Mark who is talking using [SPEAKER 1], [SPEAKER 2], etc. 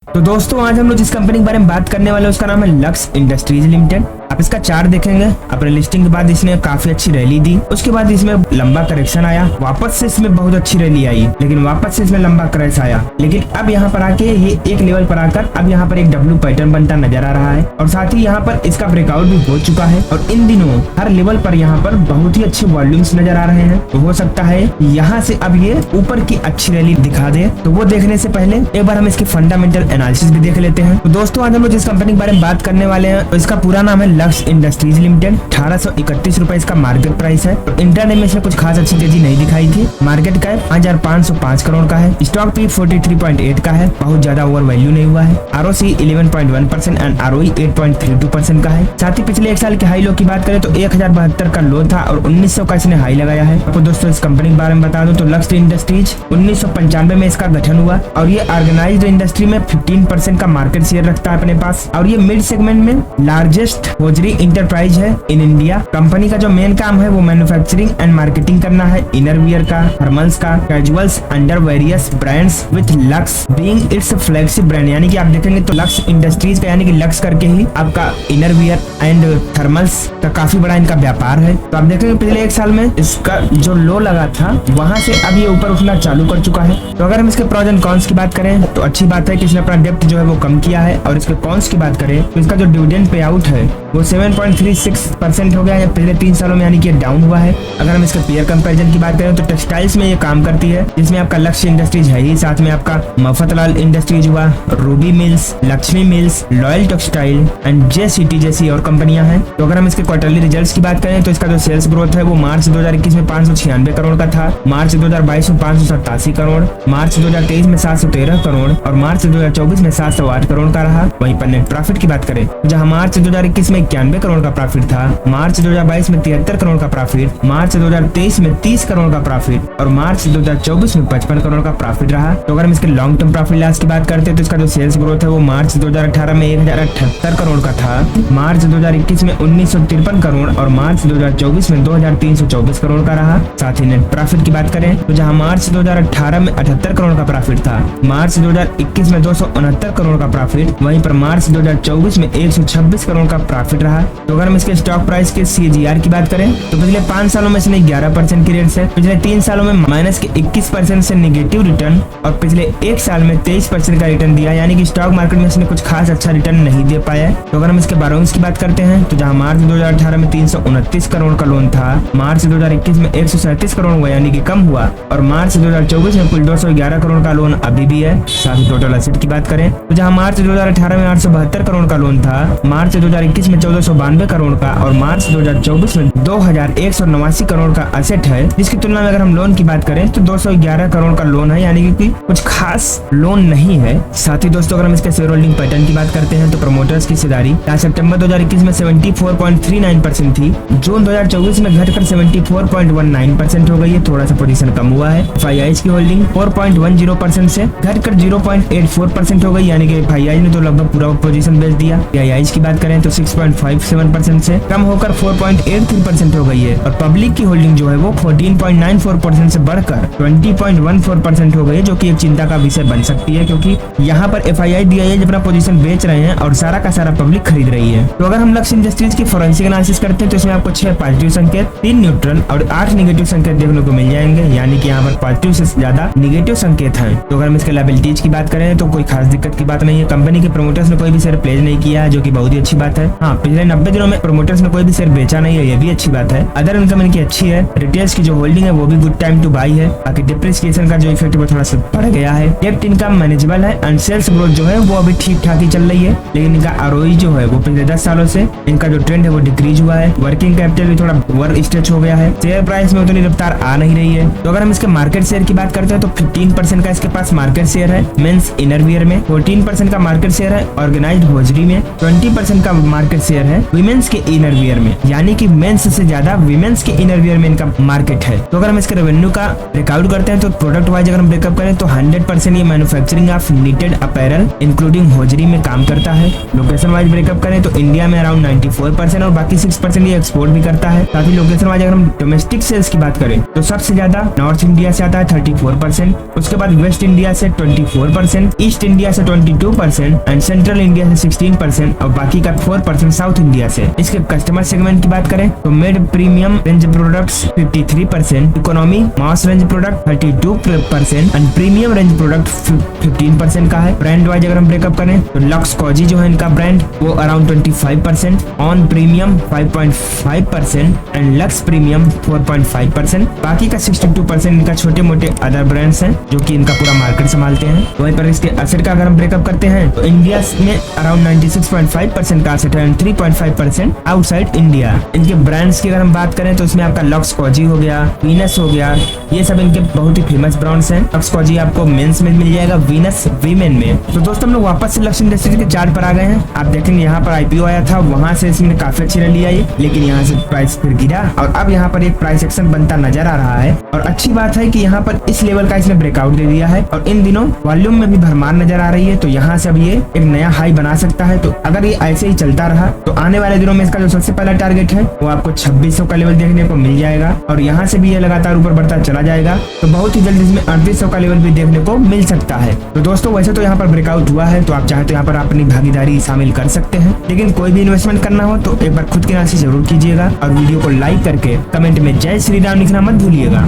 [SPEAKER 1] तो दोस्तों आज हम लोग जिस कंपनी के बारे में बात करने वाले हैं उसका नाम है लक्स इंडस्ट्रीज लिमिटेड। आप इसका चार्ट देखेंगे, अपने लिस्टिंग के बाद इसने काफी अच्छी रैली दी, उसके बाद इसमें लंबा करेक्शन आया, वापस से इसमें बहुत अच्छी रैली आई, लेकिन वापस से इसमें लंबा क्रैश आया। लेकिन अब यहाँ पर आके ये एक लेवल पर आकर अब यहाँ पर एक डब्ल्यू पैटर्न बनता नजर आ रहा है और साथ ही यहाँ पर इसका ब्रेकआउट भी हो चुका है और इन दिनों हर लेवल पर यहाँ पर बहुत ही अच्छे वॉल्यूम्स नजर आ रहे हैं। तो हो सकता है यहाँ से अब ये ऊपर की अच्छी रैली दिखा दे। तो वो देखने से पहले एक बार हम इसकी फंडामेंटल एनालिसिस भी देख लेते हैं। तो दोस्तों आज हम लोग जिस कंपनी के बारे में बात करने वाले हैं तो इसका पूरा नाम है लक्स इंडस्ट्रीज लिमिटेड। 1831 रुपए इसका मार्केट प्राइस है। तो इंटरडे में इसमें कुछ खास अच्छी तेजी नहीं दिखाई थी। मार्केट कैप 5505 करोड़ का है। स्टॉक पी 43.8 का है, बहुत ज्यादा ओवर वैल्यू नहीं हुआ है। ROC 11.1% एंड ROE 8.32% का है। साथ ही पिछले एक साल के हाई लो की बात करें तो 1072 का लो था और 1900 का इसने हाई लगाया है। आपको दोस्तों इस कंपनी के बारे में बता दूं तो लक्स इंडस्ट्रीज 1995 में इसका गठन हुआ और ये ऑर्गेनाइज्ड इंडस्ट्री में 15% का मार्केट शेयर रखता है अपने पास और ये मिड सेगमेंट में लार्जेस्ट होजरी इंटरप्राइज है इन इंडिया। कंपनी का जो मेन काम है वो मैन्युफैक्चरिंग एंड मार्केटिंग करना है इनर वियर का, थर्मल्स का, casuals under various brands with lux being it's flagship brand. यानी कि आप देखेंगे तो लक्स इंडस्ट्रीज का यानी कि लक्स करके ही आपका इनर वियर एंड थर्मल्स का काफी बड़ा इनका व्यापार है। तो आप देखेंगे पिछले एक साल में इसका जो लो लगा था वहां से अब ये ऊपर उठना चालू कर चुका है। तो अगर हम इसके प्रोज एंड कॉन्स की बात करें तो अच्छी बात है कि इसने अपना डेप्थ जो है वो कम किया है और इसके कॉन्स की बात करें तो इसका जो डिविडेंड पे आउट है वो 7.36% हो गया है पिछले 3 सालों में, यानी कि डाउन हुआ है। अगर हम इसके पीयर कंपैरिजन की बात करें तो टेक्सटाइल्स में ये काम करती है जिसमें आपका लक्ष्य इंडस्ट्रीज है ही, साथ में आपका मफतलाल इंडस्ट्रीज हुआ, Ruby mills, Lakshmi mills, loyal textile and JCT जैसी और कंपनियां हैं। तो अगर हम इसके क्वार्टरली रिजल्ट्स की बात करें तो इसका जो सेल्स ग्रोथ है वो मार्च 2021 में 596 करोड़ का था, मार्च 2022 में 587 करोड़, मार्च 2023 में 713 करोड़ और मार्च 2024 में 708 करोड़ का रहा। वहीं पर नेट प्रॉफिट की बात करें तो जहां मार्च 2021 में 91 करोड़ का प्रॉफिट था, मार्च 2022 में 73 करोड़ का प्रॉफिट, मार्च 2023 में 30 करोड़ का प्रॉफिट और मार्च 2024 में 55 करोड़ का प्रॉफिट रहा। तो अगर हम इसके लॉन्ग टर्म प्रॉफिट लॉस की बात करते हैं तो इसका जो सेल्स ग्रोथ है वो मार्च 2018 में 1078 करोड़ का था, मार्च 2021 में 1953 करोड़ और मार्च 2024 में 2324 करोड़ का रहा। साथ ही नेट प्रॉफिट की बात करें तो जहां मार्च 2018 में 78 करोड़ का प्रॉफिट था, मार्च 2021 में 269 करोड़ का प्रॉफिट, वहीं पर मार्च 2024 में 126 करोड़ का प्रॉफिट रहा। तो अगर हम इसके स्टॉक प्राइस के CAGR की बात करें तो पिछले 5 सालों में इसने 11% की रेट से, पिछले 3 सालों में माइनस के 21% से नेगेटिव रिटर्न और पिछले 1 साल में 23% का रिटर्न दिया, यानी कि स्टॉक मार्केट में इसने कुछ खास अच्छा रिटर्न नहीं दे पाया है। तो अगर हम इसके बोरोइंग्स की बात करते हैं तो जहां मार्च 2018 में 329 करोड़ का लोन था, मार्च 2021 में 137 करोड़ हुआ यानी कि कम हुआ और मार्च 2024 में कुल 211 करोड़ का लोन अभी भी है। साथ ही टोटल एसेट की बात करें तो जहां मार्च 2018 में 872 करोड़ का लोन था, मार्च 2021 में 1492 करोड़ का और मार्च 2024 में 2189 करोड़ का एसेट है, जिसकी तुलना में अगर हम लोन की बात करें तो 211 करोड़ का लोन है, यानी कि कुछ खास लोन नहीं है। साथ ही दोस्तों अगर हम इसके शेयर होल्डिंग पैटर्न की बात करते हैं तो प्रमोटर्स की हिस्सेदारी सितंबर 2021 में 74.39% थी, जून 2024 में घटकर 74.19% हो गई है, थोड़ा सा पोजीशन कम हुआ है। FIIs की होल्डिंग 4.10% से घटकर 0.84% हो गई, यानी कि FII ने तो लगभग पूरा पोजीशन बेच दिया। PIIs की बात करें तो 6.57% से कम होकर 4.83% हो गई है और पब्लिक की होल्डिंग जो है वो 14.94% से बढ़कर 20.14% हो गई है, जो कि एक चिंता का विषय बन सकती है क्योंकि यहाँ पर FII DII अपना पोजीशन बेच रहे हैं और सारा का सारा पब्लिक खरीद रही है। तो अगर हम लक्ष्य इंडस्ट्रीज की फोरेंसिक एनालिसिस करते हैं तो इसमें आपको 6 पॉजिटिव संकेत, 3 न्यूट्रल और 8 नेगेटिव संकेत देखने को मिल जाएंगे, यानी कि यहाँ पर पॉजिटिव से ज्यादा नेगेटिव संकेत हैं। तो अगर हम इसके लायबिलिटीज की बात करें तो कोई खास दिक्कत की बात नहीं है। कंपनी के प्रमोटर्स ने कोई भी शेयर प्लेज नहीं किया है, जो कि बहुत ही अच्छी बात है। हाँ, पिछले 90 दिनों में प्रमोटर्स ने कोई भी शेयर बेचा नहीं है, ये भी अच्छी बात है। अदर इनकम इनकी अच्छी है, रिटेल्स की जो होल्डिंग है वो भी गुड टाइम टू बाई है। बाकी डिप्रिसिएशन का जो इफेक्ट वो थोड़ा सा बढ़ गया है। डेप्ट इनकम मैनेजेबल है एंड सेल्स ग्रोथ जो है वो अभी ठीक ठाक ही चल रही है, लेकिन इनका ROE जो है वो पिछले 10 सालों से इनका जो ट्रेंड है वो डिक्रीज हुआ है। वर्किंग कैपिटल भी थोड़ा ओवर स्ट्रेच हो गया है। शेयर प्राइस में उतनी रफ्तार आ नहीं रही है। तो अगर हम इसके मार्केट शेयर की बात करते हैं तो 15% का इसके पास मार्केट शेयर है मेंस इनर वियर में, 14% का मार्केट शेयर है ऑर्गेनाइज्ड होजरी में, 20% का मार्केट शेयर है विमेंस के इनर वियर में, यानी कि मेंस से ज्यादा विमेंस के इनर वियर में इनका मार्केट है। तो अगर हम इसके रेवेन्यू का ब्रेकआउट करते हैं तो प्रोडक्ट वाइज अगर हम ब्रेकअप करें तो 100% ये manufacturing of needed apparel including hosiery में काम करता है। लोकेशन वाइज ब्रेकअप करें तो इंडिया में अराउंड 94% और बाकी 6% ये एक्सपोर्ट भी करता है। साथ ही लोकेशन वाइज अगर हम डोमेस्टिक सेल्स की बात करें तो सबसे ज्यादा नॉर्थ इंडिया से आता है 34%, उसके बाद वेस्ट इंडिया से 24%, ईस्ट इंडिया से 22% एंड सेंट्रल इंडिया से 16% और बाकी का 4% साउथ इंडिया से। इसके कस्टमर सेगमेंट की बात करें तो mid premium range products 53%, economy mass range product 32% and premium range product 15% का है। ब्रांड वाइज अगर हम ब्रेकअप करें तो लक्स कॉजी जो है इनका ब्रांड वो around 25%, on premium 5.5% and lux premium 4.5%। बाकी का 62% इनका छोटे मोटे अदर ब्रांड्स हैं जो कि इनका पूरा मार्केट संभालते हैं। वहीं पर इसके एसेट का अगर हम ब्रेकअप करते हैं तो इंडिया में अराउंड 96.5% का एसेट है एंड 3.5% आउटसाइड इंडिया। इनके ब्रांड्स की अगर हम बात करें तो इसमें आपका लक्स कॉजी हो गया, वीनस हो गया, ये सब इनके बहुत ही फेमस ब्रांड्स हैं। लक्स कॉजी आपको मेंस में मिल जाएगा, वीनस वीमेन में। तो दोस्तों हम लोग वापस से लक्स इंडस्ट्रीज के चार्ट पर आ गए हैं। आप देखेंगे यहाँ पर आईपीओ आया था, वहां से इसमें काफी अच्छी रैली आई, लेकिन यहाँ से प्राइस फिर गिरा और अब यहाँ पर एक प्राइस एक्शन बनता नजर आ रहा है। और अच्छी बात है कि यहाँ पर इस लेवल का इसने ब्रेकआउट दे दिया है और इन दिनों वॉल्यूम में भी भरमार नजर आ रही है। तो यहाँ से अब ये एक नया हाई बना सकता है। तो अगर ये ऐसे ही चलता रहा तो आने वाले दिनों में इसका जो सबसे पहला टारगेट है वो आपको 2600 का लेवल देखने को मिल जाएगा और यहाँ से भी ये लगातार ऊपर बढ़ता चला जाएगा। तो बहुत ही जल्द इसमें 3800 का लेवल भी देखने को मिल सकता है। तो दोस्तों वैसे तो यहाँ पर ब्रेकआउट हुआ है, तो आप चाहे तो यहाँ पर अपनी भागीदारी शामिल कर सकते हैं, लेकिन कोई भी इन्वेस्टमेंट करना हो तो एक बार खुद की राशि जरूर कीजिएगा और वीडियो को लाइक करके कमेंट में जय श्री राम लिखना मत भूलिएगा।